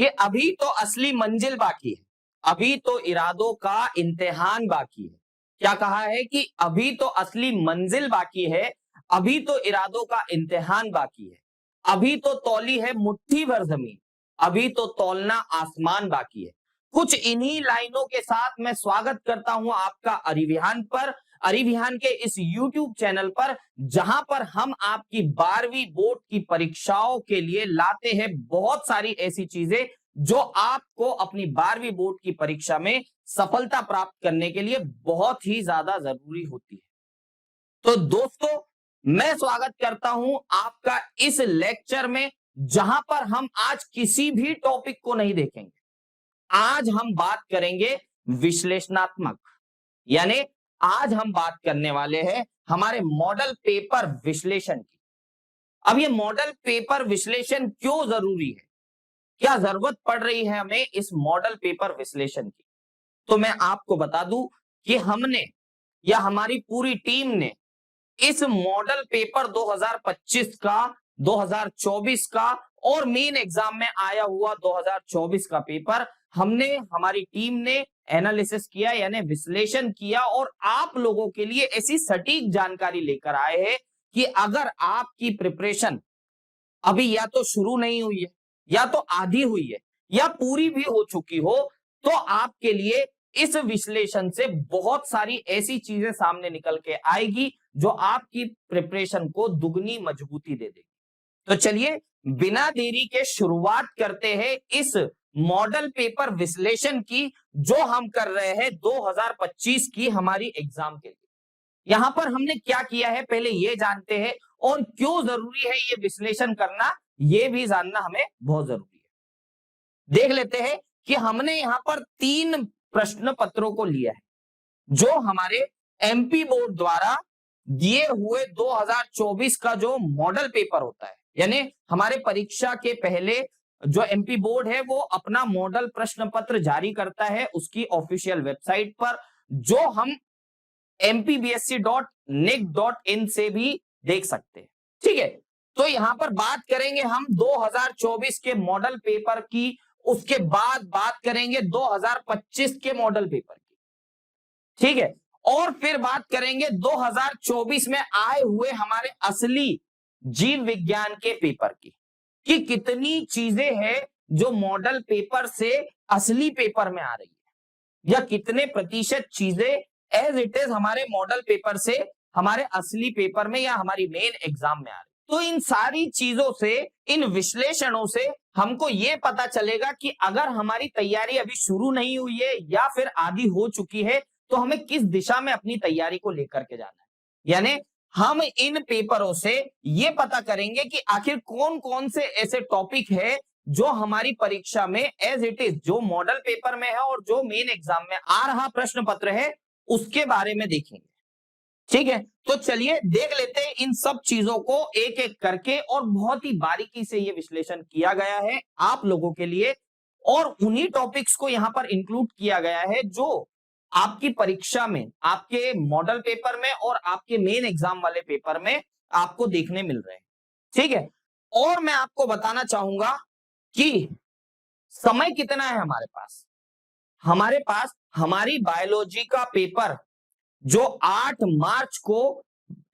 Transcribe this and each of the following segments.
कि अभी तो असली मंजिल बाकी है, अभी तो इरादों का इम्तिहान बाकी है। क्या कहा है कि अभी तो असली मंजिल बाकी है, अभी तो इरादों का इम्तिहान बाकी है, अभी तो तौली है मुट्ठी भर जमीन, अभी तो तौलना आसमान बाकी है। कुछ इन्हीं लाइनों के साथ मैं स्वागत करता हूं आपका अरिविहान पर, अरिविहान के इस YouTube चैनल पर, जहां पर हम आपकी 12वीं बोर्ड की परीक्षाओं के लिए लाते हैं बहुत सारी ऐसी चीजें जो आपको अपनी 12वीं बोर्ड की परीक्षा में सफलता प्राप्त करने के लिए बहुत ही ज्यादा जरूरी होती है। तो दोस्तों, मैं स्वागत करता हूं आपका इस लेक्चर में, जहां पर हम आज किसी भी टॉपिक को नहीं देखेंगे। आज हम बात करेंगे विश्लेषणात्मक, यानी आज हम बात करने वाले हैं हमारे मॉडल पेपर विश्लेषण की। अब ये मॉडल पेपर विश्लेषण क्यों जरूरी है, क्या जरूरत पड़ रही है हमें इस मॉडल पेपर विश्लेषण की, तो मैं आपको बता दूं कि हमने या हमारी पूरी टीम ने इस मॉडल पेपर 2025 का, 2024 का और मेन एग्जाम में आया हुआ 2024 का पेपर हमने, हमारी टीम ने एनालिसिस किया, यानी विश्लेषण किया और आप लोगों के लिए ऐसी सटीक जानकारी लेकर आए हैं कि अगर आपकी प्रिपरेशन अभी या तो शुरू नहीं हुई है, या तो आधी हुई है, या पूरी भी हो चुकी हो, तो आपके लिए इस विश्लेषण से बहुत सारी ऐसी चीजें सामने निकल के आएगी जो आपकी प्रिपरेशन को दुगनी मजबूती दे देगी। तो चलिए बिना देरी के शुरुआत करते हैं इस मॉडल पेपर विश्लेषण की, जो हम कर रहे हैं 2025 की हमारी एग्जाम के लिए। यहां पर हमने क्या किया है पहले ये जानते हैं, और क्यों जरूरी है ये विश्लेषण करना, ये भी जानना हमें बहुत जरूरी है। देख लेते हैं कि हमने यहां पर 3 प्रश्न पत्रों को लिया है जो हमारे एमपी बोर्ड द्वारा दिए हुए 2024 का जो मॉडल पेपर होता है, यानी हमारे परीक्षा के पहले जो एमपी बोर्ड है वो अपना मॉडल प्रश्न पत्र जारी करता है उसकी ऑफिशियल वेबसाइट पर, जो हम mpbsc.nic.in से भी देख सकते हैं। ठीक है, तो यहां पर बात करेंगे हम 2024 के मॉडल पेपर की, उसके बाद बात करेंगे 2025 के मॉडल पेपर की। ठीक है, और फिर बात करेंगे 2024 में आए हुए हमारे असली जीव विज्ञान के पेपर की, कि कितनी चीजें हैं जो मॉडल पेपर से असली पेपर में आ रही है, या कितने प्रतिशत चीजें एज इट इज हमारे मॉडल पेपर से हमारे असली पेपर में या हमारी मेन एग्जाम में आ रही। तो इन सारी चीजों से, इन विश्लेषणों से हमको ये पता चलेगा कि अगर हमारी तैयारी अभी शुरू नहीं हुई है या फिर आधी हो चुकी है, तो हमें किस दिशा में अपनी तैयारी को लेकर के जाना है। यानी हम इन पेपरों से ये पता करेंगे कि आखिर कौन कौन से ऐसे टॉपिक है जो हमारी परीक्षा में एज इट इज, जो मॉडल पेपर में है और जो मेन एग्जाम में आ रहा प्रश्न पत्र है, उसके बारे में देखेंगे। ठीक है, तो चलिए देख लेते हैं इन सब चीजों को एक एक करके, और बहुत ही बारीकी से ये विश्लेषण किया गया है आप लोगों के लिए, और उन्हीं टॉपिक्स को यहां पर इंक्लूड किया गया है जो आपकी परीक्षा में, आपके मॉडल पेपर में और आपके मेन एग्जाम वाले पेपर में आपको देखने मिल रहे हैं। ठीक है, और मैं आपको बताना चाहूंगा कि समय कितना है हमारे पास। हमारे पास हमारी बायोलॉजी का पेपर जो 8 मार्च को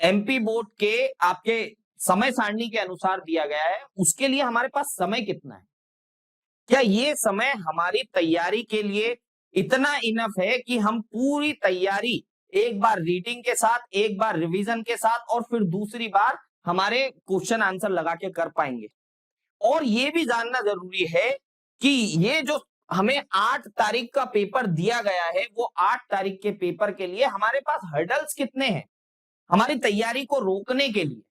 एमपी बोर्ड के आपके समय सारणी के अनुसार दिया गया है, उसके लिए हमारे पास समय कितना है। क्या ये समय हमारी तैयारी के लिए इतना इनफ है कि हम पूरी तैयारी एक बार रीडिंग के साथ, एक बार रिवीजन के साथ, और फिर दूसरी बार हमारे क्वेश्चन आंसर लगा के कर पाएंगे। और ये भी जानना जरूरी है कि ये जो हमें 8 तारीख का पेपर दिया गया है, वो 8 तारीख के पेपर के लिए हमारे पास हर्डल्स कितने हैं हमारी तैयारी को रोकने के लिए,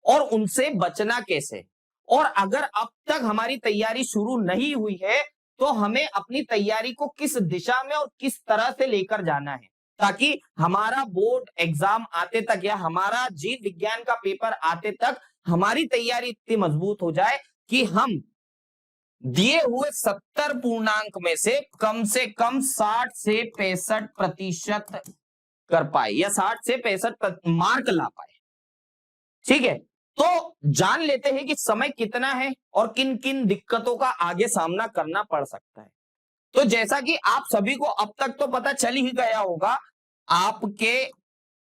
और उनसे बचना कैसे। और अगर अब तक हमारी तैयारी शुरू नहीं हुई है, तो हमें अपनी तैयारी को किस दिशा में और किस तरह से लेकर जाना है, ताकि हमारा बोर्ड एग्जाम आते तक या हमारा जीव विज्ञान का पेपर आते तक हमारी तैयारी इतनी मजबूत हो जाए कि हम दिए हुए 70 पूर्णांक में से कम 60 से 65% कर पाए, या 60 से 65 मार्क ला पाए। ठीक है, तो जान लेते हैं कि समय कितना है और किन किन दिक्कतों का आगे सामना करना पड़ सकता है। तो जैसा कि आप सभी को अब तक तो पता चल ही गया होगा, आपके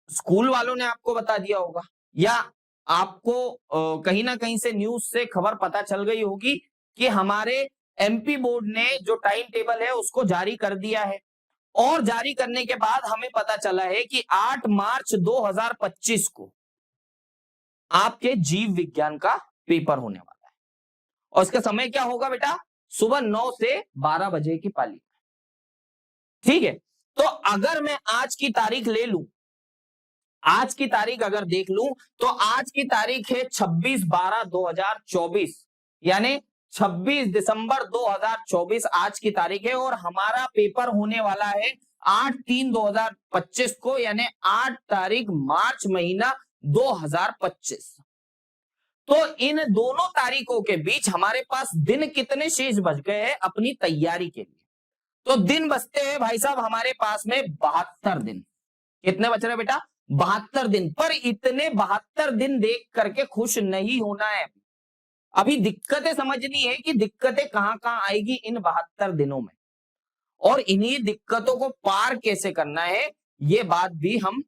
स्कूल वालों ने आपको बता दिया होगा, या आपको कहीं ना कहीं से न्यूज से खबर पता चल गई होगी कि हमारे एमपी बोर्ड ने जो टाइम टेबल है उसको जारी कर दिया है। और जारी करने के बाद हमें पता चला है कि 8 मार्च 2025 को आपके जीव विज्ञान का पेपर होने वाला है। और इसका समय क्या होगा बेटा? सुबह 9 से 12 बजे की पाली। ठीक है, तो अगर मैं आज की तारीख ले लूं, आज की तारीख अगर देख लूं, तो आज की तारीख है 26/12/2024, यानी 26 दिसंबर 2024 आज की तारीख है। और हमारा पेपर होने वाला है 8/3/2025 को, यानी 8 तारीख मार्च महीना 2025। तो इन दोनों तारीखों के बीच हमारे पास दिन कितने शेष बच गए हैं अपनी तैयारी के लिए? तो दिन बचते हैं भाई साहब हमारे पास में 72 दिन। कितने बच रहे बेटा? 72 दिन। पर इतने 72 दिन देख करके खुश नहीं होना है, अभी दिक्कतें समझनी है कि दिक्कतें कहां कहां आएगी इन 72 दिनों में, और इन्हीं दिक्कतों को पार कैसे करना है ये बात भी हम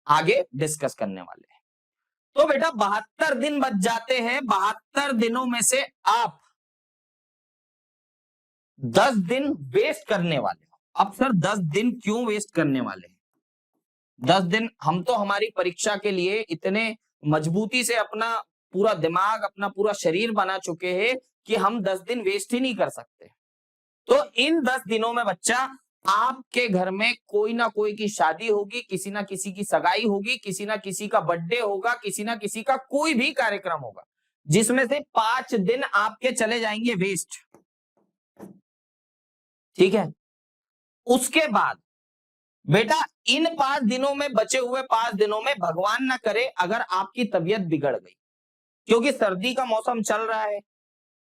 आगे डिस्कस करने वाले हैं। तो बेटा 72 दिन बच जाते हैं, 72 दिनों में से आप 10 दिन वेस्ट करने वाले हो। अब सर 10 दिन क्यों वेस्ट करने वाले हैं? 10 दिन हम तो हमारी परीक्षा के लिए इतने मजबूती से अपना पूरा दिमाग, अपना पूरा शरीर बना चुके हैं कि हम 10 दिन वेस्ट ही नहीं कर सकते। तो इन 10 दिनों में बच्चा, आपके घर में कोई ना कोई की शादी होगी, किसी ना किसी की सगाई होगी, किसी ना किसी का बर्थडे होगा, किसी ना किसी का कोई भी कार्यक्रम होगा, जिसमें से 5 दिन आपके चले जाएंगे वेस्ट। ठीक है, उसके बाद बेटा इन 5 दिनों में, बचे हुए 5 दिनों में, भगवान ना करे अगर आपकी तबीयत बिगड़ गई, क्योंकि सर्दी का मौसम चल रहा है,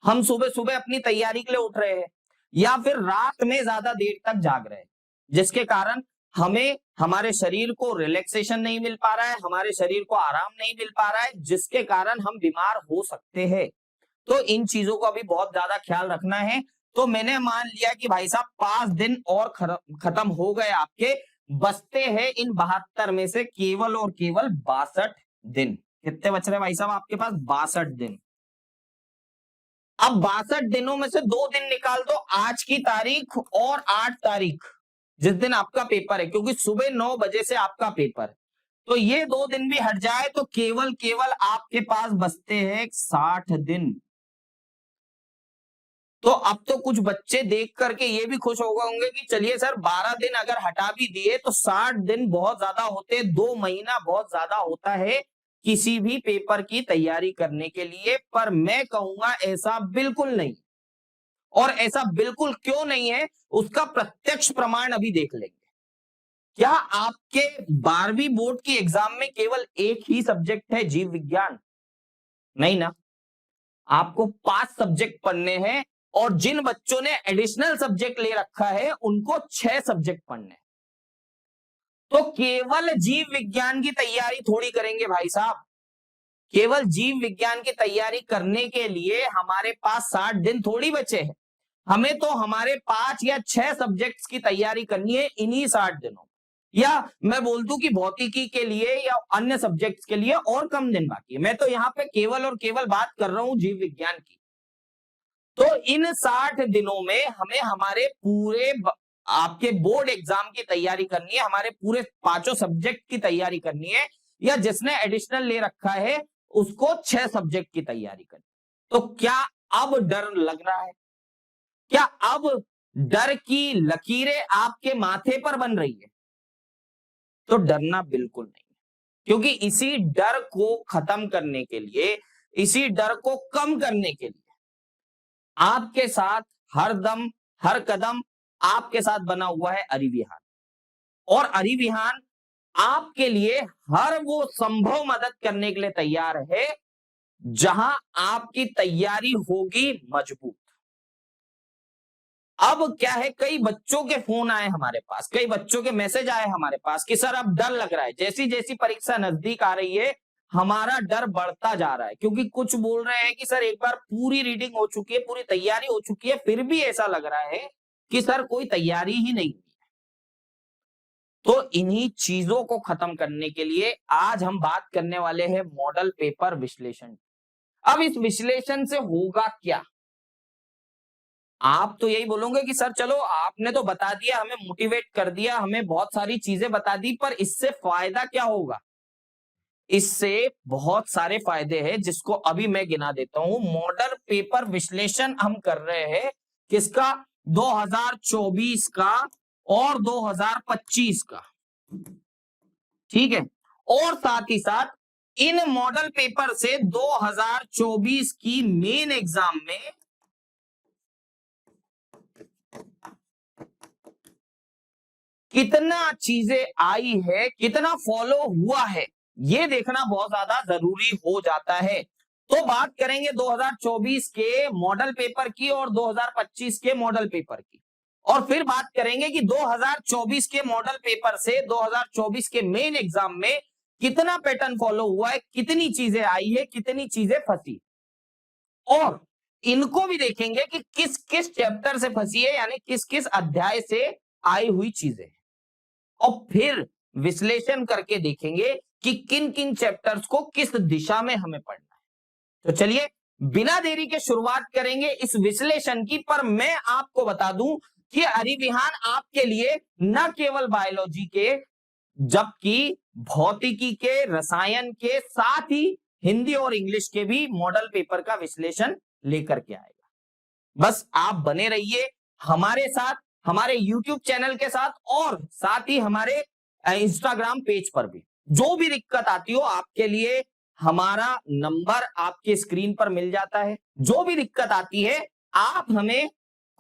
हम सुबह सुबह अपनी तैयारी के लिए उठ रहे हैं, या फिर रात में ज्यादा देर तक जाग रहे हैं, जिसके कारण हमें हमारे शरीर को रिलैक्सेशन नहीं मिल पा रहा है, हमारे शरीर को आराम नहीं मिल पा रहा है, जिसके कारण हम बीमार हो सकते हैं। तो इन चीजों का भी बहुत ज्यादा ख्याल रखना है। तो मैंने मान लिया कि भाई साहब 5 दिन और खत्म हो गए आपके, बचते हैं इन 72 में से केवल और केवल 62 दिन। कितने बच रहे भाई साहब आपके पास? 62 दिन। अब 62 दिनों में से 2 दिन निकाल दो, आज की तारीख और 8 तारीख, जिस दिन आपका पेपर है, क्योंकि सुबह 9 बजे से आपका पेपर है। तो ये 2 दिन भी हट जाए तो केवल केवल आपके पास बचते हैं 60 दिन। तो अब तो कुछ बच्चे देख करके ये भी खुश हो गए होंगे कि चलिए सर 12 दिन अगर हटा भी दिए तो 60 दिन बहुत ज्यादा होते, 2 महीना बहुत ज्यादा होता है किसी भी पेपर की तैयारी करने के लिए। पर मैं कहूंगा ऐसा बिल्कुल नहीं, और ऐसा बिल्कुल क्यों नहीं है उसका प्रत्यक्ष प्रमाण अभी देख लेंगे। क्या आपके 12वीं बोर्ड की एग्जाम में केवल एक ही सब्जेक्ट है जीव विज्ञान? नहीं ना, आपको 5 सब्जेक्ट पढ़ने हैं, और जिन बच्चों ने एडिशनल सब्जेक्ट ले रखा है उनको 6 सब्जेक्ट पढ़ने हैं। तो केवल जीव विज्ञान की तैयारी थोड़ी करेंगे भाई साहब, केवल जीव विज्ञान की तैयारी करने के लिए हमारे पास 60 दिन थोड़ी बचे हैं, हमें तो हमारे 5 या 6 सब्जेक्ट्स की तैयारी करनी है इन्हीं 60 दिनों। या मैं बोल दूं कि भौतिकी के लिए या अन्य सब्जेक्ट्स के लिए और कम दिन बाकी है। मैं तो यहाँ पे केवल और केवल बात कर रहा हूं जीव विज्ञान की। तो इन 60 दिनों में हमें हमारे पूरे आपके बोर्ड एग्जाम की तैयारी करनी है, हमारे पूरे 5 सब्जेक्ट की तैयारी करनी है, या जिसने एडिशनल ले रखा है उसको 6 सब्जेक्ट की तैयारी करनी। तो क्या अब डर लग रहा है? क्या अब डर की लकीरें आपके माथे पर बन रही है? तो डरना बिल्कुल नहीं, क्योंकि इसी डर को खत्म करने के लिए, इसी डर को कम करने के लिए आपके साथ हर दम हर कदम आपके साथ बना हुआ है अरिविहान। और अरिविहान आपके लिए हर वो संभव मदद करने के लिए तैयार है जहां आपकी तैयारी होगी मजबूत। अब क्या है, कई बच्चों के फोन आए हमारे पास, कई बच्चों के मैसेज आए हमारे पास कि सर अब डर लग रहा है, जैसी जैसी परीक्षा नजदीक आ रही है हमारा डर बढ़ता जा रहा है, क्योंकि कुछ बोल रहे हैं कि सर एक बार पूरी रीडिंग हो चुकी है, पूरी तैयारी हो चुकी है, फिर भी ऐसा लग रहा है कि सर कोई तैयारी ही नहीं हुई है। तो इन्हीं चीजों को खत्म करने के लिए आज हम बात करने वाले हैं मॉडल पेपर विश्लेषण। अब इस विश्लेषण से होगा क्या? आप तो यही बोलोगे कि सर चलो आपने तो बता दिया, हमें मोटिवेट कर दिया, हमें बहुत सारी चीजें बता दी, पर इससे फायदा क्या होगा? इससे बहुत सारे फायदे हैं जिसको अभी मैं गिना देता हूं। मॉडल पेपर विश्लेषण हम कर रहे हैं किसका? 2024 का और 2025 का, ठीक है। और साथ ही साथ इन मॉडल पेपर से 2024 की मेन एग्जाम में कितना चीजें आई है, कितना फॉलो हुआ है, ये देखना बहुत ज्यादा जरूरी हो जाता है। तो बात करेंगे 2024 के मॉडल पेपर की और 2025 के मॉडल पेपर की, और फिर बात करेंगे कि 2024 के मॉडल पेपर से 2024 के मेन एग्जाम में कितना पैटर्न फॉलो हुआ है, कितनी चीजें आई है, कितनी चीजें फंसी, और इनको भी देखेंगे कि किस किस चैप्टर से फंसी है, यानी किस किस अध्याय से आई हुई चीजें, और फिर विश्लेषण करके देखेंगे कि किन किन चैप्टर्स को किस दिशा में हमें पढ़ना है। तो चलिए बिना देरी के शुरुआत करेंगे इस विश्लेषण की। पर मैं आपको बता दूं कि अरिविहान आपके लिए न केवल बायोलॉजी के, जबकि भौतिकी के, रसायन के, साथ ही हिंदी और इंग्लिश के भी मॉडल पेपर का विश्लेषण लेकर के आएगा। बस आप बने रहिए हमारे साथ, हमारे YouTube चैनल के साथ, और साथ ही हमारे इंस्टाग्राम पेज पर भी। जो भी दिक्कत आती हो आपके लिए हमारा नंबर आपके स्क्रीन पर मिल जाता है। जो भी दिक्कत आती है आप हमें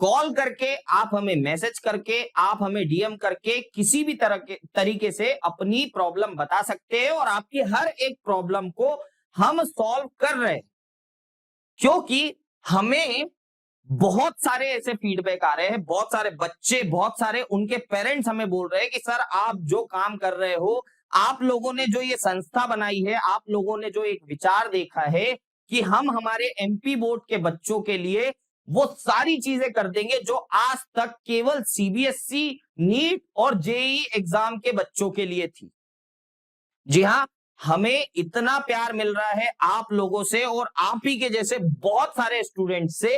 कॉल करके, आप हमें मैसेज करके, आप हमें डीएम करके किसी भी तरह के तरीके से अपनी प्रॉब्लम बता सकते हैं, और आपकी हर एक प्रॉब्लम को हम सॉल्व कर रहे हैं। क्योंकि हमें बहुत सारे ऐसे फीडबैक आ रहे हैं, बहुत सारे बच्चे, बहुत सारे उनके पेरेंट्स हमें बोल रहे हैं कि सर आप जो काम कर रहे हो, आप लोगों ने जो ये संस्था बनाई है, आप लोगों ने जो एक विचार देखा है कि हम हमारे एमपी बोर्ड के बच्चों के लिए वो सारी चीजें कर देंगे जो आज तक केवल सीबीएसई, नीट और जेईई एग्जाम के बच्चों के लिए थी। जी हाँ, हमें इतना प्यार मिल रहा है आप लोगों से और आप ही के जैसे बहुत सारे स्टूडेंट से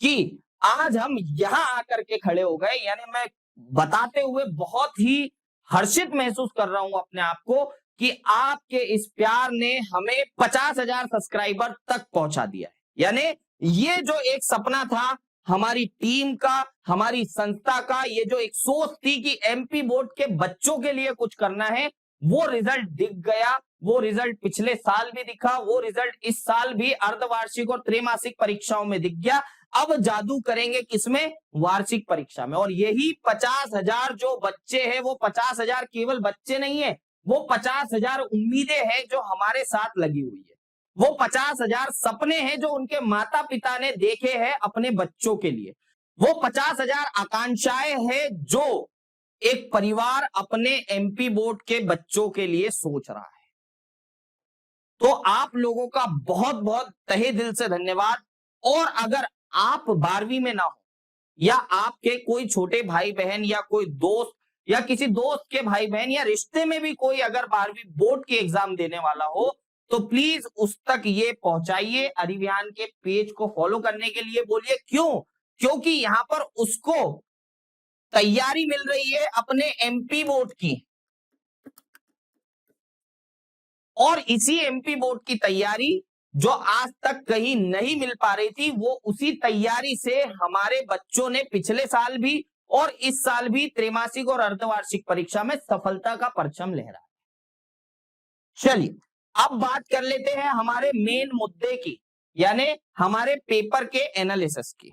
कि आज हम यहां आकर के खड़े हो गए। यानी मैं बताते हुए बहुत ही हर्षित महसूस कर रहा हूं अपने आप को कि आपके इस प्यार ने हमें 50,000 सब्सक्राइबर तक पहुंचा दिया है। यानी ये जो एक सपना था हमारी टीम का, हमारी संस्था का, ये जो एक सोच थी कि एमपी बोर्ड के बच्चों के लिए कुछ करना है, वो रिजल्ट दिख गया। वो रिजल्ट पिछले साल भी दिखा, वो रिजल्ट इस साल भी अर्धवार्षिक और त्रैमासिक परीक्षाओं में दिख गया। अब जादू करेंगे किसमें? वार्षिक परीक्षा में। और यही 50,000 जो बच्चे हैं, वो 50,000 केवल बच्चे नहीं है, वो 50,000 उम्मीदें हैं जो हमारे साथ लगी हुई है। वो 50,000 सपने हैं जो उनके माता पिता ने देखे हैं अपने बच्चों के लिए। वो 50,000 आकांक्षाएं हैं जो एक परिवार अपने एमपी बोर्ड के बच्चों के लिए सोच रहा है। तो आप लोगों का बहुत बहुत तहे दिल से धन्यवाद। और अगर आप 12वीं में ना हो, या आपके कोई छोटे भाई बहन या कोई दोस्त या किसी दोस्त के भाई बहन या रिश्ते में भी कोई अगर 12वीं बोर्ड की एग्जाम देने वाला हो, तो प्लीज उस तक ये पहुंचाइए। अरिविहान के पेज को फॉलो करने के लिए बोलिए। क्यों? क्योंकि यहां पर उसको तैयारी मिल रही है अपने एमपी बोर्ड की, और इसी एमपी बोर्ड की तैयारी जो आज तक कहीं नहीं मिल पा रही थी, वो उसी तैयारी से हमारे बच्चों ने पिछले साल भी और इस साल भी त्रैमासिक और अर्धवार्षिक परीक्षा में सफलता का परचम लहराया। चलिए अब बात कर लेते हैं हमारे मेन मुद्दे की, यानी हमारे पेपर के एनालिसिस की।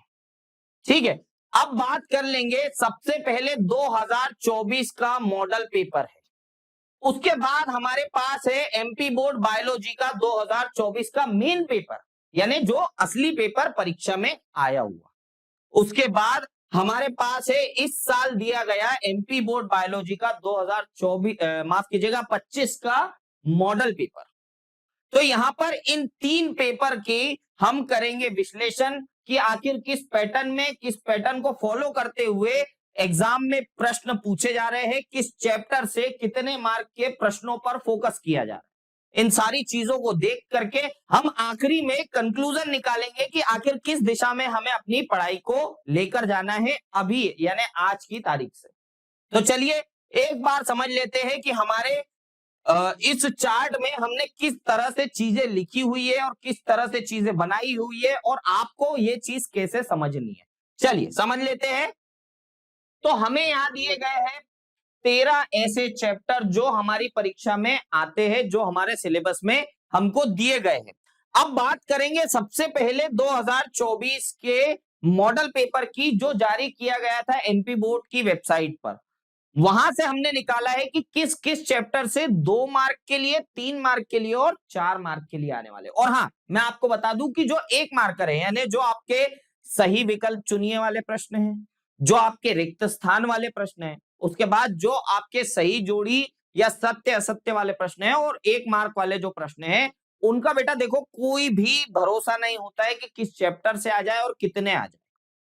ठीक है, अब बात कर लेंगे सबसे पहले 2024 का मॉडल पेपर है, उसके बाद हमारे पास है एमपी बोर्ड बायोलॉजी का 2024 का मेन पेपर, यानी जो असली पेपर परीक्षा में आया हुआ। उसके बाद हमारे पास है इस साल दिया गया एमपी बोर्ड बायोलॉजी का 2024 माफ कीजिएगा 25 का मॉडल पेपर। तो यहां पर इन 3 पेपर की हम करेंगे विश्लेषण कि आखिर किस पैटर्न को फॉलो करते हुए एग्जाम में प्रश्न पूछे जा रहे हैं, किस चैप्टर से कितने मार्क के प्रश्नों पर फोकस किया जा रहा है। इन सारी चीजों को देख करके हम आखिरी में कंक्लूजन निकालेंगे कि आखिर किस दिशा में हमें अपनी पढ़ाई को लेकर जाना है अभी, यानी आज की तारीख से। तो चलिए एक बार समझ लेते हैं कि हमारे इस चार्ट में हमने किस तरह से चीजें लिखी हुई है और किस तरह से चीजें बनाई हुई है और आपको ये चीज कैसे समझनी है। चलिए समझ लेते हैं। तो हमें यहां दिए गए हैं 13 ऐसे चैप्टर जो हमारी परीक्षा में आते हैं, जो हमारे सिलेबस में हमको दिए गए हैं। अब बात करेंगे सबसे पहले 2024 के मॉडल पेपर की, जो जारी किया गया था एनपी बोर्ड की वेबसाइट पर। वहां से हमने निकाला है कि किस किस चैप्टर से 2 मार्क के लिए, 3 मार्क के लिए और 4 मार्क के लिए आने वाले। और हाँ, मैं आपको बता दूं कि जो 1 मार्कर है, यानी जो आपके सही विकल्प चुनिए वाले प्रश्न हैं, जो आपके रिक्त स्थान वाले प्रश्न हैं, उसके बाद जो आपके सही जोड़ी या सत्य असत्य वाले प्रश्न हैं और 1 मार्क वाले जो प्रश्न हैं, उनका बेटा देखो कोई भी भरोसा नहीं होता है कि किस चैप्टर से आ जाए और कितने आ जाए,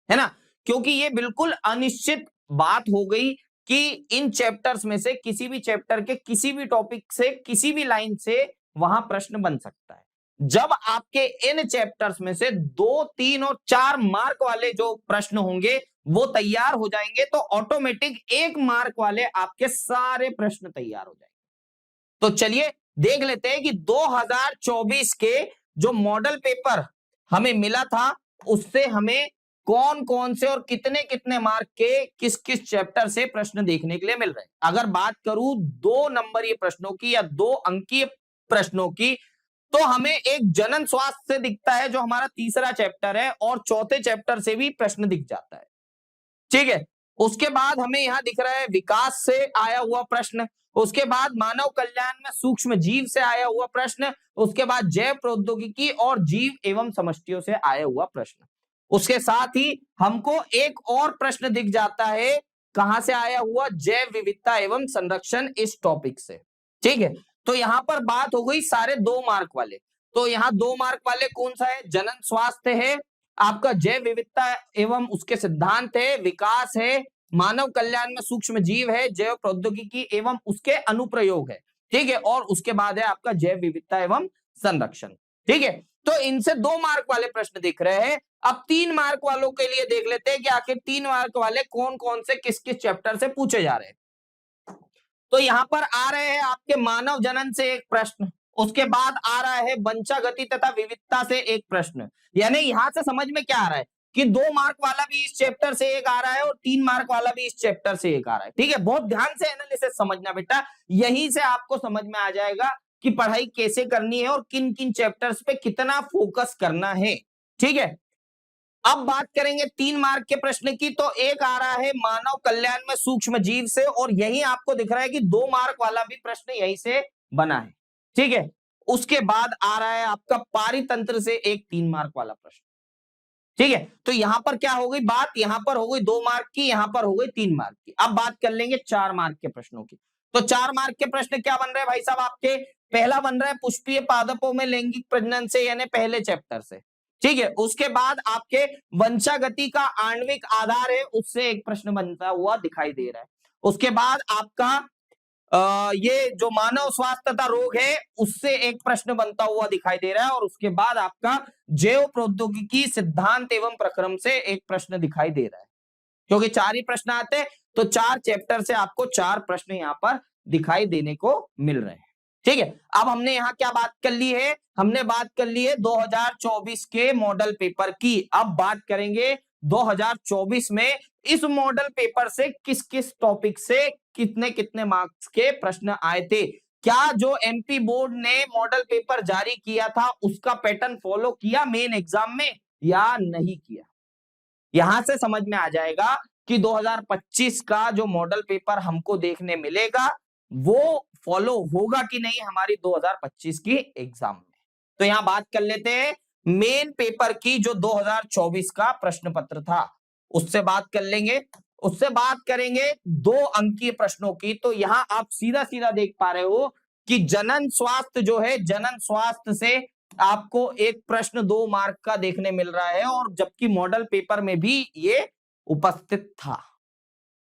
है ना। क्योंकि ये बिल्कुल अनिश्चित बात हो गई कि इन चैप्टर्स में से किसी भी चैप्टर के किसी भी टॉपिक से, किसी भी लाइन से वहां प्रश्न बन सकता है। जब आपके इन चैप्टर्स में से 2, 3 और 4 मार्क वाले जो प्रश्न होंगे वो तैयार हो जाएंगे, तो ऑटोमेटिक 1 मार्क वाले आपके सारे प्रश्न तैयार हो जाएंगे। तो चलिए देख लेते हैं कि 2024 के जो मॉडल पेपर हमें मिला था, उससे हमें कौन कौन से और कितने कितने मार्क के किस किस चैप्टर से प्रश्न देखने के लिए मिल रहे हैं। अगर बात करूं 2 नंबरीय प्रश्नों की या 2 अंकीय प्रश्नों की, तो हमें एक जनन स्वास्थ्य से दिखता है, जो हमारा तीसरा चैप्टर है, और चौथे चैप्टर से भी प्रश्न दिख जाता है। ठीक है, उसके बाद हमें यहां दिख रहा है विकास से आया हुआ प्रश्न, उसके बाद मानव कल्याण में सूक्ष्म जीव से आया हुआ प्रश्न, उसके बाद जैव प्रौद्योगिकी और जीव एवं समष्टियों से आया हुआ प्रश्न। उसके साथ ही हमको एक और प्रश्न दिख जाता है, कहां से आया हुआ, जैव विविधता एवं संरक्षण, इस टॉपिक से। ठीक है, तो यहां पर बात हो गई सारे 2 मार्क वाले। तो यहां 2 मार्क वाले कौन सा है, जनन स्वास्थ्य है, आपका जैव विविधता एवं उसके सिद्धांत है, विकास है, मानव कल्याण में सूक्ष्म जीव है, जैव प्रौद्योगिकी एवं उसके अनुप्रयोग है। ठीक है, और उसके बाद है आपका जैव विविधता एवं संरक्षण। ठीक है, तो इनसे 2 मार्क वाले प्रश्न दिख रहे हैं। अब 3 मार्क वालों के लिए देख लेते हैं कि आखिर 3 मार्क वाले कौन कौन से किस किस चैप्टर से पूछे जा रहे हैं। तो यहां पर आ रहे हैं आपके मानव जनन से एक प्रश्न, उसके बाद आ रहा है वंशा गति तथा विविधता से एक प्रश्न। यानी यहां से समझ में क्या आ रहा है कि 2 मार्क वाला भी इस चैप्टर से एक आ रहा है और 3 मार्क वाला भी इस चैप्टर से एक आ रहा है। ठीक है, बहुत ध्यान से एनालिसिस समझना बेटा, यहीं से आपको समझ में आ जाएगा कि पढ़ाई कैसे करनी है और किन किन चैप्टर्स पे कितना फोकस करना है। ठीक है, अब बात करेंगे 3 मार्क के प्रश्न की, तो एक आ रहा है मानव कल्याण में सूक्ष्म जीव से, और यही आपको दिख रहा है कि 2 मार्क वाला भी प्रश्न यहीं से बना है। ठीक है, उसके बाद आ रहा है आपका पारितंत्र से एक 3 मार्क वाला प्रश्न। ठीक है, तो यहां पर क्या हो गई बात, यहां पर हो गई 2 मार्क की, यहां पर हो गई 3 मार्क की। अब बात कर लेंगे 4 मार्क के प्रश्नों की। तो 4 मार्क के प्रश्न क्या बन रहे हैं भाई साहब आपके, पहला बन रहा है पुष्पीय पादपों में लैंगिक प्रजनन से, यानी पहले चैप्टर से। ठीक है, उसके बाद आपके वंशागति का आणविक आधार है, उससे एक प्रश्न बनता हुआ दिखाई दे रहा है। उसके बाद आपका ये जो मानव स्वास्थ्य तथा रोग है, उससे एक प्रश्न बनता हुआ दिखाई दे रहा है। और उसके बाद आपका जैव प्रौद्योगिकी सिद्धांत एवं प्रक्रम से एक प्रश्न दिखाई दे रहा है। क्योंकि 4 ही प्रश्न आते हैं, तो 4 चैप्टर से आपको 4 प्रश्न यहाँ पर दिखाई देने को मिल रहे हैं। ठीक है, अब हमने यहाँ क्या बात कर ली है, हमने बात कर ली है 2024 के मॉडल पेपर की। अब बात करेंगे 2024 में इस मॉडल पेपर से किस किस टॉपिक से कितने कितने मार्क्स के प्रश्न आए थे। क्या जो एमपी बोर्ड ने मॉडल पेपर जारी किया था उसका पैटर्न फॉलो किया मेन एग्जाम में या नहीं किया। यहां से समझ में आ जाएगा कि 2025 का जो मॉडल पेपर हमको देखने मिलेगा वो फॉलो होगा कि नहीं हमारी 2025 की एग्जाम में। तो यहां बात कर लेते हैं मेन पेपर की, जो 2024 का प्रश्न पत्र था उससे बात कर लेंगे। उससे बात करेंगे 2 अंकीय प्रश्नों की। तो यहां आप सीधा सीधा देख पा रहे हो कि जनन स्वास्थ्य जो है, जनन स्वास्थ्य से आपको एक प्रश्न 2 मार्क का देखने मिल रहा है, और जबकि मॉडल पेपर में भी ये उपस्थित था।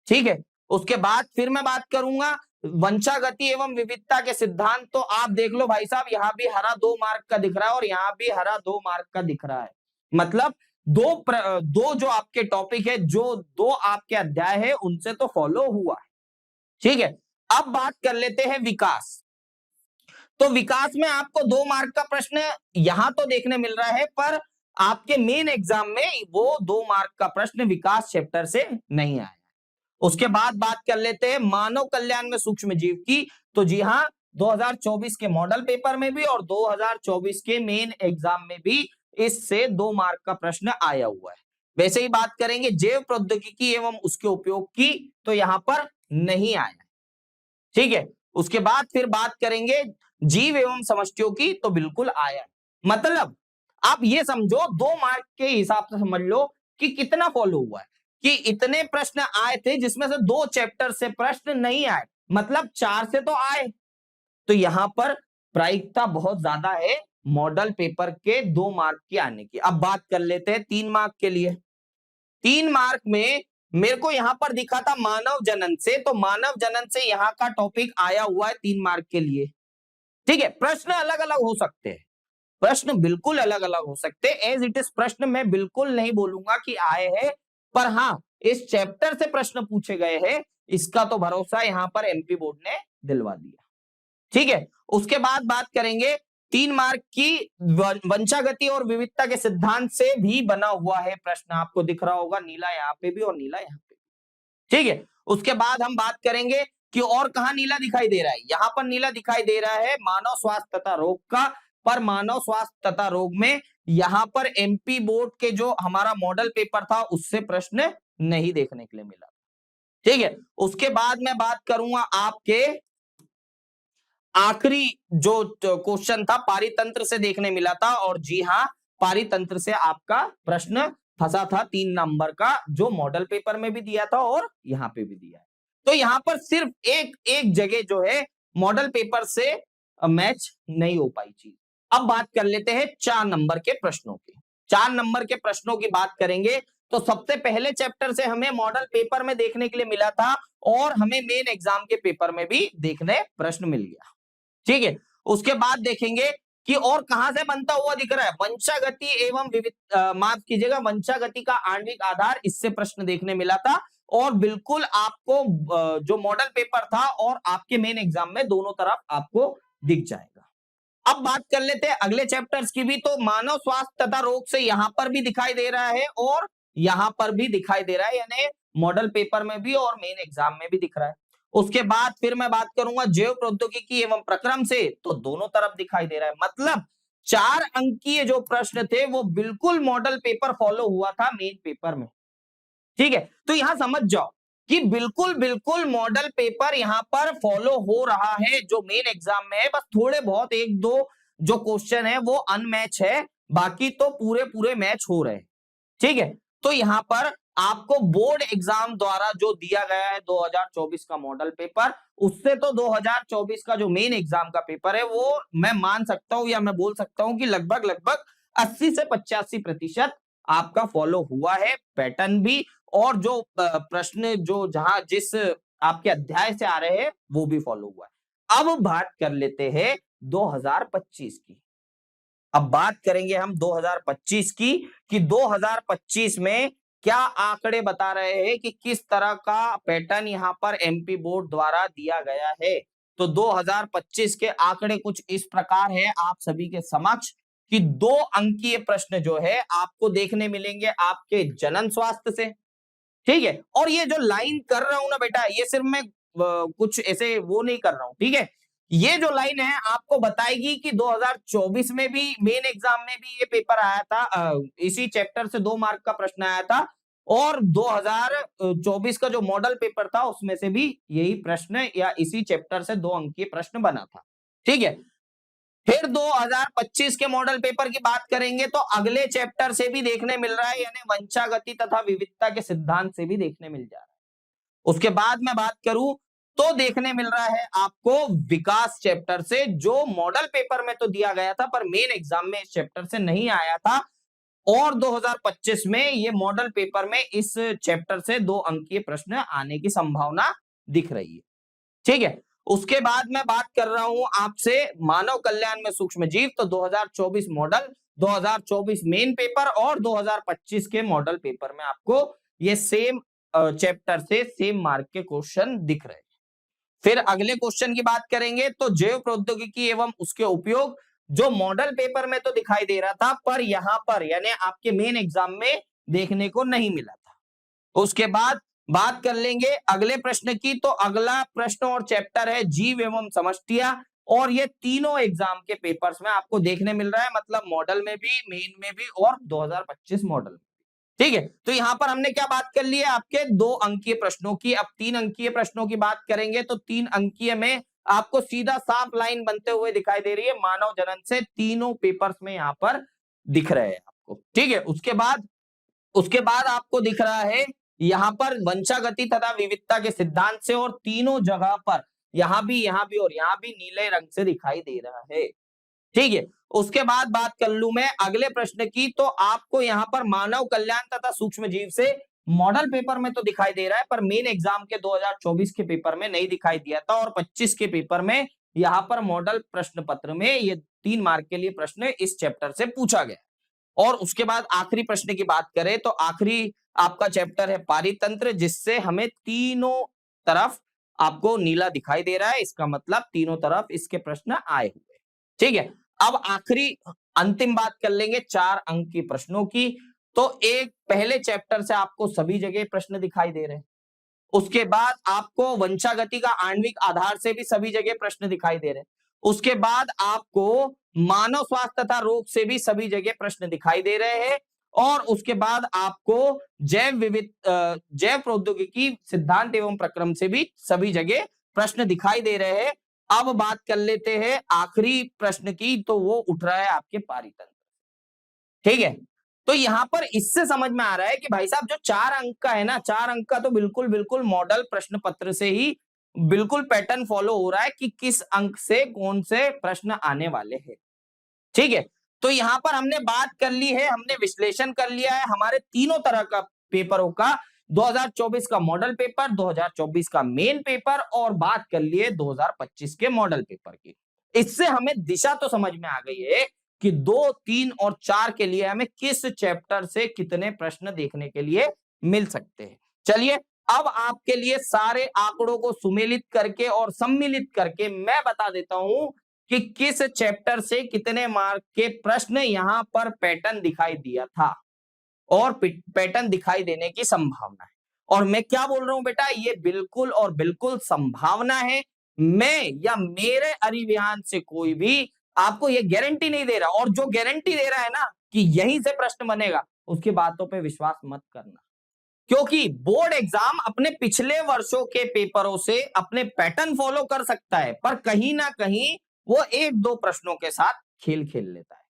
ठीक है, उसके बाद फिर मैं बात करूंगा वंशागति एवं विविधता के सिद्धांत। तो आप देख लो भाई साहब, यहाँ भी हरा 2 मार्क का दिख रहा है और यहाँ भी हरा 2 मार्क का दिख रहा है। मतलब दो जो आपके टॉपिक है, जो 2 आपके अध्याय है, उनसे तो फॉलो हुआ है। ठीक है, अब बात कर लेते हैं विकास। तो विकास में आपको 2 मार्क का प्रश्न यहां तो देखने मिल रहा है, पर आपके मेन एग्जाम में वो 2 मार्क का प्रश्न विकास चैप्टर से नहीं आया। उसके बाद बात कर लेते हैं मानव कल्याण में सूक्ष्म जीव की। तो जी हाँ, 2024 के मॉडल पेपर में भी और 2024 के मेन एग्जाम में भी इससे 2 मार्क का प्रश्न आया हुआ है। वैसे ही बात करेंगे जैव प्रौद्योगिकी एवं उसके उपयोग की, तो यहां पर नहीं आया। ठीक है, उसके बाद फिर बात करेंगे जीव एवं समष्टियों की, तो बिल्कुल आया। मतलब आप ये समझो 2 मार्क के हिसाब से समझ लो कि कितना फॉलो हुआ है, कि इतने प्रश्न आए थे जिसमें से 2 चैप्टर से प्रश्न नहीं आए, मतलब 4 से तो आए। तो यहां पर प्रायिकता बहुत ज्यादा है मॉडल पेपर के 2 मार्क के आने की। अब बात कर लेते हैं 3 मार्क के लिए। 3 मार्क में मेरे को यहां पर दिखा था मानव जनन से, तो मानव जनन से यहां का टॉपिक आया हुआ है 3 मार्क के लिए। ठीक है, प्रश्न अलग अलग हो सकते हैं, प्रश्न बिल्कुल अलग अलग हो सकते हैं। एज इट इज प्रश्न मैं बिल्कुल नहीं बोलूंगा कि आए हैं, पर हाँ इस चैप्टर से प्रश्न पूछे गए हैं, इसका तो भरोसा यहां पर एमपी बोर्ड ने दिलवा दिया। ठीक है, उसके बाद बात करेंगे 3 मार्क की वंशागति और विविधता के सिद्धांत से भी बना हुआ है प्रश्न। आपको दिख रहा होगा नीला यहाँ पे भी और नीला यहाँ पे। ठीक है, उसके बाद हम बात करेंगे कि और कहां नीला दिखाई दे रहा है। यहां पर नीला दिखाई दे रहा है मानव स्वास्थ्य तथा रोग का, पर मानव स्वास्थ्य तथा रोग में यहां पर एमपी बोर्ड के जो हमारा मॉडल पेपर था उससे प्रश्न नहीं देखने के लिए मिला। ठीक है, उसके बाद मैं बात करूंगा आपके आखिरी जो क्वेश्चन था पारितंत्र से देखने मिला था, और जी हाँ पारितंत्र से आपका प्रश्न फंसा था 3 नंबर का, जो मॉडल पेपर में भी दिया था और यहाँ पे भी दिया है। तो यहाँ पर सिर्फ एक जगह जो है मॉडल पेपर से मैच नहीं हो पाई चीज। अब बात कर लेते हैं 4 नंबर के प्रश्नों की। 4 नंबर के प्रश्नों की बात करेंगे तो सबसे पहले चैप्टर से हमें मॉडल पेपर में देखने के लिए मिला था, और हमें मेन एग्जाम के पेपर में भी देखने प्रश्न मिल गया। ठीक है, उसके बाद देखेंगे कि और कहां से बनता हुआ दिख रहा है, वंशागति एवं विविध माफ कीजिएगा वंशागति का आणविक आधार, इससे प्रश्न देखने मिला था, और बिल्कुल आपको जो मॉडल पेपर था और आपके मेन एग्जाम में दोनों तरफ आपको दिख जाएगा। अब बात कर लेते हैं अगले चैप्टर्स की भी। तो मानव स्वास्थ्य तथा रोग से यहां पर भी दिखाई दे रहा है और यहां पर भी दिखाई दे रहा है, यानी मॉडल पेपर में भी और मेन एग्जाम में भी दिख रहा है। उसके बाद फिर मैं बात करूंगा जैव प्रौद्योगिकी एवं प्रक्रम से, तो दोनों तरफ दिखाई दे रहा है। मतलब 4 अंकीय जो प्रश्न थे वो बिल्कुल मॉडल पेपर फॉलो हुआ था मेन पेपर में। ठीक है, तो यहां समझ जाओ कि बिल्कुल बिल्कुल मॉडल पेपर यहां पर फॉलो हो रहा है जो मेन एग्जाम में है। बस थोड़े बहुत 1-2 जो क्वेश्चन है वो अनमैच है, बाकी तो पूरे पूरे मैच हो रहे हैं। ठीक है, तो यहां पर आपको बोर्ड एग्जाम द्वारा जो दिया गया है 2024 का मॉडल पेपर, उससे तो 2024 का जो मेन एग्जाम का पेपर है वो मैं मान सकता हूं या मैं बोल सकता हूं कि लगभग लगभग 80 से 85% आपका फॉलो हुआ है पैटर्न भी, और जो प्रश्न जो जहां जिस आपके अध्याय से आ रहे हैं वो भी फॉलो हुआ है। अब बात कर लेते हैं 2025 की। अब बात करेंगे हम 2025 की कि 2025 में क्या आंकड़े बता रहे हैं कि किस तरह का पैटर्न यहां पर एमपी बोर्ड द्वारा दिया गया है। तो 2025 के आंकड़े कुछ इस प्रकार है आप सभी के समक्ष कि 2 अंकीय प्रश्न जो है आपको देखने मिलेंगे आपके जनन स्वास्थ्य से। ठीक है, और ये जो लाइन कर रहा हूं ना बेटा, ये सिर्फ मैं कुछ ऐसे वो नहीं कर रहा हूं। ठीक है, ये जो लाइन है आपको बताएगी कि 2024 में भी मेन एग्जाम में भी ये पेपर आया था, इसी चैप्टर से 2 मार्क का प्रश्न आया था, और 2024 का जो मॉडल पेपर था उसमें से भी यही प्रश्न या इसी चैप्टर से 2 अंकीय प्रश्न बना था। ठीक है, फिर 2025 के मॉडल पेपर की बात करेंगे तो अगले चैप्टर से भी देखने मिल रहा है, यानी वंशागति तथा विविधता के सिद्धांत से भी देखने मिल जा रहा है। उसके बाद मैं बात करूं तो देखने मिल रहा है आपको विकास चैप्टर से, जो मॉडल पेपर में तो दिया गया था पर मेन एग्जाम में इस चैप्टर से नहीं आया था। और 2025 में ये मॉडल पेपर में इस चैप्टर से 2 अंकीय प्रश्न आने की संभावना दिख रही है। ठीक है, उसके बाद मैं बात कर रहा हूं आपसे मानव कल्याण में सूक्ष्म जीव। तो 2024 मॉडल, 2024 मेन पेपर और 2025 के मॉडल पेपर में आपको ये सेम चैप्टर से सेम मार्क के क्वेश्चन दिख रहे हैं। फिर अगले क्वेश्चन की बात करेंगे तो जैव प्रौद्योगिकी एवं उसके उपयोग, जो मॉडल पेपर में तो दिखाई दे रहा था पर यहां पर यानी आपके मेन एग्जाम में देखने को नहीं मिला था। उसके बाद बात कर लेंगे अगले प्रश्न की। तो अगला प्रश्न और चैप्टर है जीव एवं समष्टियां, और ये तीनों एग्जाम के पेपर्स में आपको देखने मिल रहा है, मतलब मॉडल में भी, मेन में भी और 2025 मॉडल में। ठीक है, तो यहां पर हमने क्या बात कर ली है आपके 2 अंकीय प्रश्नों की। अब 3 अंकीय प्रश्नों की बात करेंगे तो 3 अंकीय में आपको सीधा साफ लाइन बनते हुए दिखाई दे रही है मानव जनन से, तीनों पेपर्स में यहां पर दिख रहे हैं आपको। ठीक है, उसके बाद आपको दिख रहा है यहां पर वंशागति तथा विविधता के सिद्धांत से, और तीनों जगह पर यहां भी और यहां भी नीले रंग से दिखाई दे रहा है। ठीक है, उसके बाद बात कर लूं मैं अगले प्रश्न की। तो आपको यहां पर मानव कल्याण तथा सूक्ष्म जीव से मॉडल पेपर में तो दिखाई दे रहा है पर मेन एग्जाम के 2024 के पेपर में नहीं दिखाई दिया था, और 25 के पेपर में यहां पर मॉडल प्रश्न पत्र में ये 3 मार्क के लिए प्रश्न इस चैप्टर से पूछा गया। और उसके बाद आखिरी प्रश्न की बात करें तो आखिरी आपका चैप्टर है पारितंत्र, जिससे हमें तीनों तरफ आपको नीला दिखाई दे रहा है, इसका मतलब तीनों तरफ इसके प्रश्न आए हुए। ठीक है, अब आखिरी अंतिम बात कर लेंगे 4 अंक की प्रश्नों की। तो एक पहले चैप्टर से आपको सभी जगह प्रश्न दिखाई दे रहे हैं, उसके बाद आपको वंशागति का आणविक आधार से भी सभी जगह प्रश्न दिखाई दे रहे हैं, उसके बाद आपको मानव स्वास्थ्य तथा रोग से भी सभी जगह प्रश्न दिखाई दे रहे हैं, और उसके बाद आपको जैव प्रौद्योगिकी सिद्धांत एवं प्रक्रम से भी सभी जगह प्रश्न दिखाई दे रहे हैं। अब बात कर लेते हैं आखिरी प्रश्न की, तो वो उठ रहा है आपके पारितंत्र। ठीक है, तो यहां पर इससे समझ में आ रहा है कि भाई साहब जो 4 अंक का है ना, 4 अंक का तो बिल्कुल बिल्कुल मॉडल प्रश्न पत्र से ही बिल्कुल पैटर्न फॉलो हो रहा है कि किस अंक से कौन से प्रश्न आने वाले हैं। ठीक है, तो यहां पर हमने बात कर ली है, हमने विश्लेषण कर लिया है हमारे तीनों तरह का पेपरों का, 2024 का मॉडल पेपर, 2024 का मेन पेपर, और बात कर लिए 2025 के मॉडल पेपर की। इससे हमें दिशा तो समझ में आ गई है कि 2, 3 और 4 के लिए हमें किस चैप्टर से कितने प्रश्न देखने के लिए मिल सकते हैं। चलिए, अब आपके लिए सारे आंकड़ों को सुमेलित करके और सम्मिलित करके मैं बता देता हूं कि किस चैप्टर से कितने मार्क के प्रश्न यहां पर पैटर्न दिखाई दिया था और पैटर्न दिखाई देने की संभावना है। और मैं क्या बोल रहा हूं बेटा, ये बिल्कुल और बिल्कुल संभावना है। मैं या मेरे अरिविहान से कोई भी आपको ये गारंटी नहीं दे रहा, और जो गारंटी दे रहा है ना कि यहीं से प्रश्न बनेगा, उसकी बातों पे विश्वास मत करना, क्योंकि बोर्ड एग्जाम अपने पिछले वर्षों के पेपरों से अपने पैटर्न फॉलो कर सकता है, पर कहीं ना कहीं वो 1-2 प्रश्नों के साथ खेल खेल लेता है।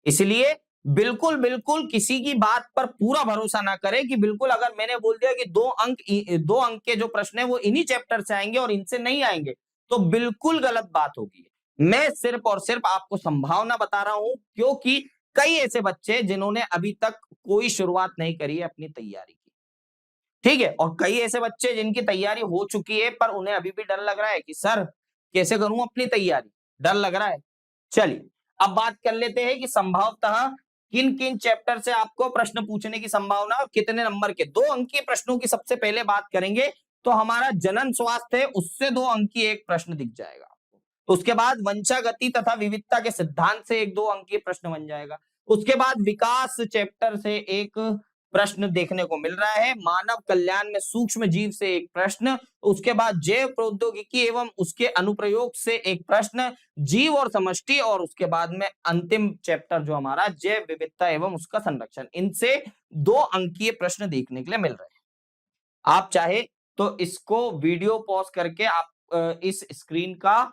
इसलिए बिल्कुल बिल्कुल किसी की बात पर पूरा भरोसा ना करें कि बिल्कुल अगर मैंने बोल दिया कि 2 अंक के जो प्रश्न है वो इन्हीं चैप्टर से आएंगे और इनसे नहीं आएंगे, तो बिल्कुल गलत बात होगी। मैं सिर्फ और सिर्फ आपको संभावना बता रहा हूं, क्योंकि कई ऐसे बच्चे जिन्होंने अभी तक कोई शुरुआत नहीं करी है अपनी तैयारी की। ठीक है, और कई ऐसे बच्चे जिनकी तैयारी हो चुकी है पर उन्हें अभी भी डर लग रहा है कि सर कैसे करूं अपनी तैयारी, डर लग रहा है। चलिए, अब बात कर लेते हैं कि संभवतः किन किन चैप्टर से आपको प्रश्न पूछने की संभावना और कितने नंबर के। 2 अंकीय प्रश्नों की सबसे पहले बात करेंगे तो हमारा जनन स्वास्थ्य है, उससे 2 अंकीय एक प्रश्न दिख जाएगा आपको। उसके बाद वंशागति तथा विविधता के सिद्धांत से 1-2 अंकीय प्रश्न बन जाएगा। उसके बाद विकास चैप्टर से एक प्रश्न देखने को मिल रहा है, मानव कल्याण में सूक्ष्म जीव से एक प्रश्न, उसके बाद जैव प्रौद्योगिकी एवं उसके अनुप्रयोग से एक प्रश्न, जीव और समष्टि, और उसके बाद में अंतिम चैप्टर जो हमारा जैव विविधता एवं उसका संरक्षण, इनसे 2 अंकीय प्रश्न देखने के लिए मिल रहे हैं। आप चाहे तो इसको वीडियो पॉज करके आप इस स्क्रीन का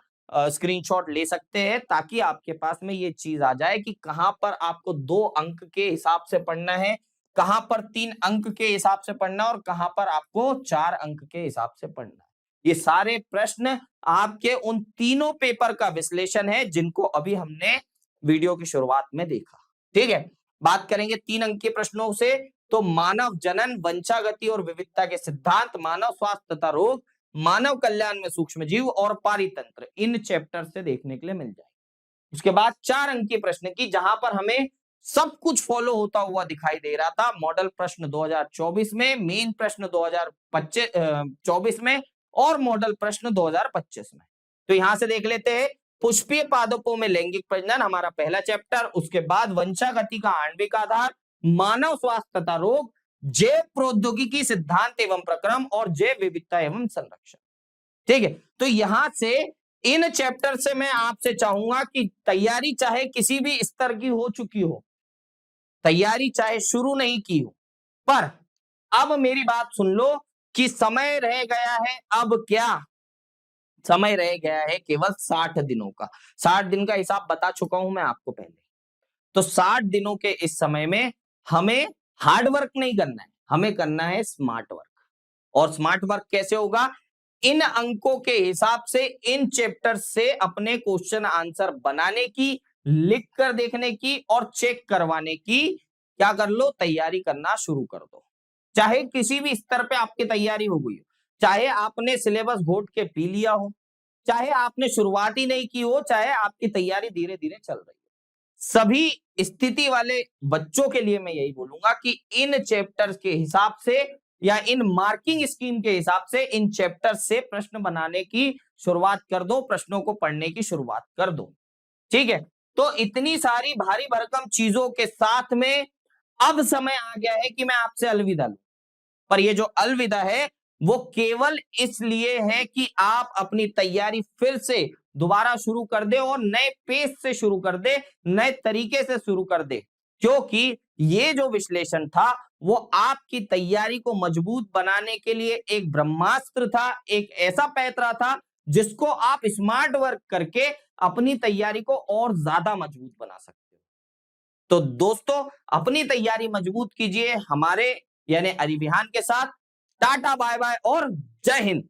स्क्रीनशॉट ले सकते हैं, ताकि आपके पास में ये चीज आ जाए कि कहां पर आपको 2 अंक के हिसाब से पढ़ना है, कहां पर 3 अंक के हिसाब से पढ़ना है और कहां पर आपको 4 अंक के हिसाब से पढ़ना है। ये सारे प्रश्न आपके उन तीनों पेपर का विश्लेषण है जिनको अभी हमने वीडियो की शुरुआत में देखा। ठीक है, बात करेंगे 3 अंक के प्रश्नों से। तो मानव जनन, वंशागति और विविधता के सिद्धांत, मानव स्वास्थ्य तथा रोग, मानव कल्याण में सूक्ष्म जीव और पारितंत्र, इन चैप्टर से देखने के लिए मिल जाए। उसके बाद 4 अंक के प्रश्न की, जहां पर हमें सब कुछ फॉलो होता हुआ दिखाई दे रहा था। मॉडल प्रश्न 2024 में, मेन प्रश्न 2024 में और मॉडल प्रश्न 2025 में। तो यहां से देख लेते हैं। पुष्पीय पादपों में लैंगिक प्रजनन हमारा पहला चैप्टर, उसके बाद वंशागति का आणविक आधार, मानव स्वास्थ्य तथा रोग, जैव प्रौद्योगिकी सिद्धांत एवं प्रक्रम और जैव विविधता एवं संरक्षण। ठीक है, तो यहां से इन चैप्टर से मैं आपसे चाहूंगा कि तैयारी चाहे किसी भी स्तर की हो चुकी हो, तैयारी चाहे शुरू नहीं की हो, पर अब मेरी बात सुन लो कि समय रह गया है, अब क्या समय रह गया है केवल 60 दिनों का। 60 दिन का हिसाब बता चुका हूं मैं आपको पहले। तो 60 दिनों के इस समय में हमें हार्ड वर्क नहीं करना है, हमें करना है स्मार्ट वर्क। और स्मार्ट वर्क कैसे होगा? इन अंकों के हिसाब से इन चैप्टर से अपने क्वेश्चन आंसर बनाने की, लिख कर देखने की और चेक करवाने की क्या कर लो, तैयारी करना शुरू कर दो। चाहे किसी भी स्तर पे आपकी तैयारी हो गई हो, चाहे आपने सिलेबस घोट के पी लिया हो, चाहे आपने शुरुआत ही नहीं की हो, चाहे आपकी तैयारी धीरे धीरे चल रही हो, सभी स्थिति वाले बच्चों के लिए मैं यही बोलूंगा कि इन चैप्टर्स के हिसाब से या इन मार्किंग स्कीम के हिसाब से इन चैप्टर से प्रश्न बनाने की शुरुआत कर दो, प्रश्नों को पढ़ने की शुरुआत कर दो। ठीक है, तो इतनी सारी भारी भरकम चीजों के साथ में अब समय आ गया है कि मैं आपसे अलविदा लूं। पर ये जो अलविदा है वो केवल इसलिए है कि आप अपनी तैयारी फिर से दोबारा शुरू कर दे और नए पेज से शुरू कर दे, नए तरीके से शुरू कर दे। क्योंकि ये जो विश्लेषण था वो आपकी तैयारी को मजबूत बनाने के लिए एक ब्रह्मास्त्र था, एक ऐसा पैतरा था जिसको आप स्मार्ट वर्क करके अपनी तैयारी को और ज्यादा मजबूत बना सकते हो। तो दोस्तों, अपनी तैयारी मजबूत कीजिए हमारे यानी अरिविहान के साथ। टाटा बाय बाय और जय हिंद।